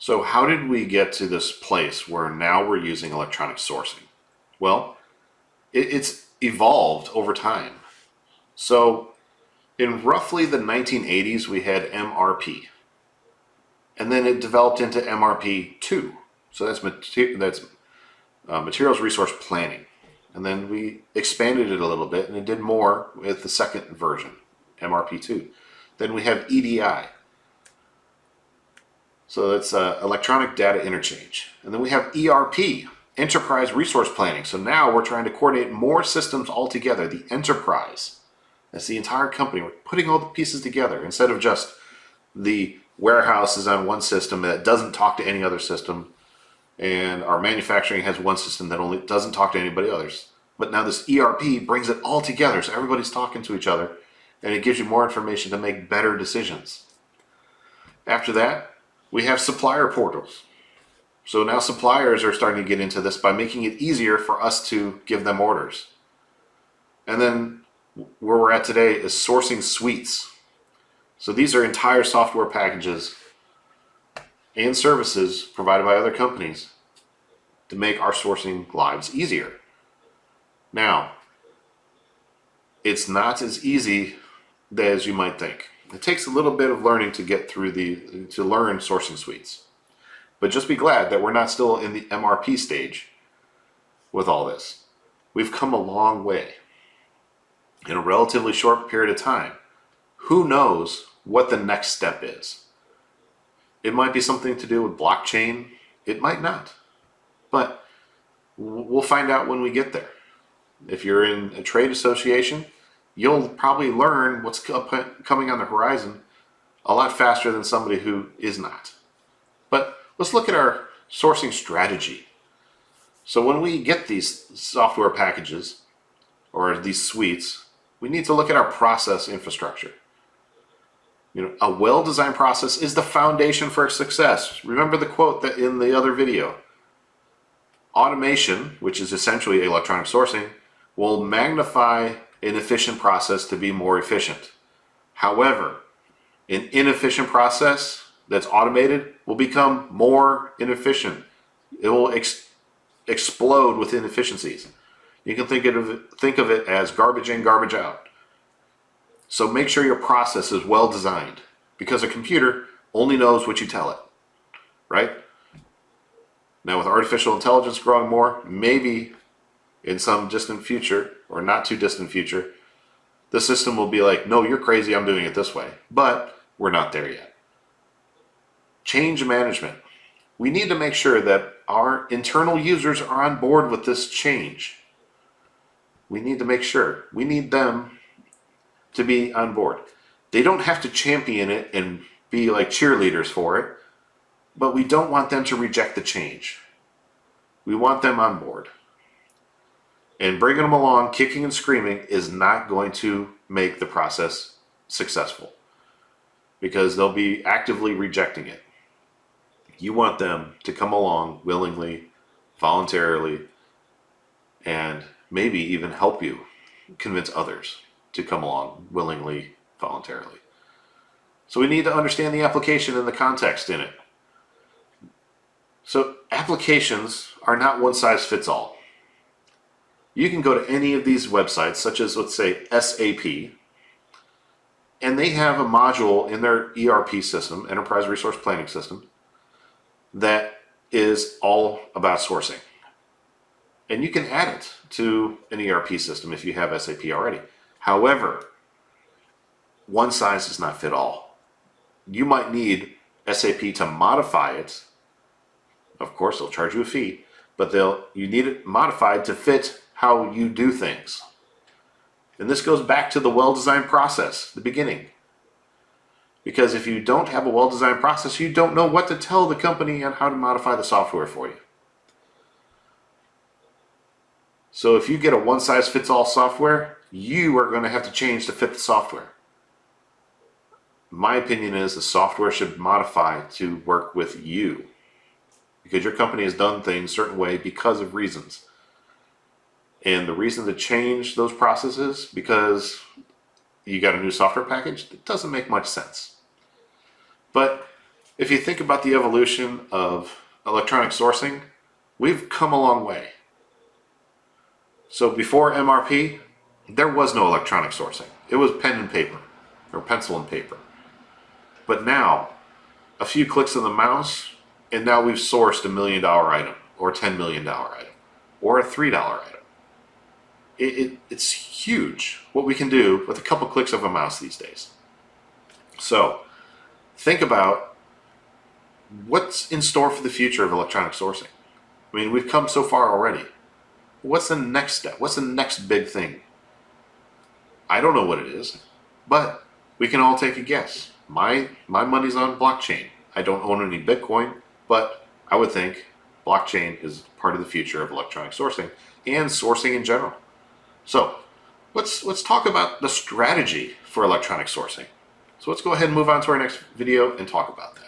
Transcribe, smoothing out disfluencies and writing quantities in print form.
So how did we get to this place where now we're using electronic sourcing? Well, it's evolved over time. So in roughly the 1980s, we had MRP, and then it developed into MRP2. So that's materials resource planning. And then we expanded it a little bit, and it did more with the second version, MRP2. Then we have EDI. So that's electronic data interchange. And then we have ERP, enterprise resource planning. So now we're trying to coordinate more systems all together, the enterprise. That's the entire company. We're putting all the pieces together instead of just the warehouse is on one system that doesn't talk to any other system, and our manufacturing has one system that only doesn't talk to anybody else. But now this ERP brings it all together, so everybody's talking to each other, and it gives you more information to make better decisions. After that, we have supplier portals. So now suppliers are starting to get into this by making it easier for us to give them orders. And then where we're at today is sourcing suites. So these are entire software packages and services provided by other companies to make our sourcing lives easier. Now, it's not as easy as you might think. It takes a little bit of learning to get through to learn sourcing suites. But just be glad that we're not still in the MRP stage with all this. We've come a long way in a relatively short period of time. Who knows what the next step is? It might be something to do with blockchain. It might not. But we'll find out when we get there. If you're in a trade association, you'll probably learn what's coming on the horizon a lot faster than somebody who is not. But let's look at our sourcing strategy. So when we get these software packages or these suites, we need to look at our process infrastructure. A well-designed process is the foundation for success. Remember the quote that in the other video. Automation, which is essentially electronic sourcing, will magnify an efficient process to be more efficient. However, an inefficient process that's automated will become more inefficient. It will explode with inefficiencies. You can think of it as garbage in, garbage out. So make sure your process is well designed, because a computer only knows what you tell it, right? Now with artificial intelligence growing more, maybe in some distant future, or not too distant future, the system will be like, no, you're crazy, I'm doing it this way. But we're not there yet. Change management. We need to make sure that our internal users are on board with this change. We need to make sure. We need them to be on board. They don't have to champion it and be like cheerleaders for it, but we don't want them to reject the change. We want them on board. And bringing them along, kicking and screaming, is not going to make the process successful, because they'll be actively rejecting it. You want them to come along willingly, voluntarily, and maybe even help you convince others to come along willingly, voluntarily. So we need to understand the application and the context in it. So applications are not one size fits all. You can go to any of these websites, such as, let's say, SAP, and they have a module in their ERP system, Enterprise Resource Planning System, that is all about sourcing. And you can add it to an ERP system if you have SAP already. However, one size does not fit all. You might need SAP to modify it. Of course, they'll charge you a fee, but you need it modified to fit how you do things. And this goes back to the well-designed process, the beginning. Because if you don't have a well-designed process, you don't know what to tell the company on how to modify the software for you. So if you get a one-size-fits-all software, you are going to have to change to fit the software. My opinion is the software should modify to work with you, because your company has done things a certain way because of reasons. And the reason to change those processes because you got a new software package, it doesn't make much sense. But If you think about the evolution of electronic sourcing, we've come a long way. So before MRP, there was no electronic sourcing. It was pen and paper, or pencil and paper. But now, a few clicks of the mouse, and now we've sourced $1 million item, or $10 million item, or a $3 item. It's huge what we can do with a couple clicks of a mouse these days. So, think about what's in store for the future of electronic sourcing. I mean, we've come so far already. What's the next step? What's the next big thing? I don't know what it is, but we can all take a guess. My money's on blockchain. I don't own any Bitcoin, but I would think blockchain is part of the future of electronic sourcing and sourcing in general. So let's talk about the strategy for electronic sourcing. So let's go ahead and move on to our next video and talk about that.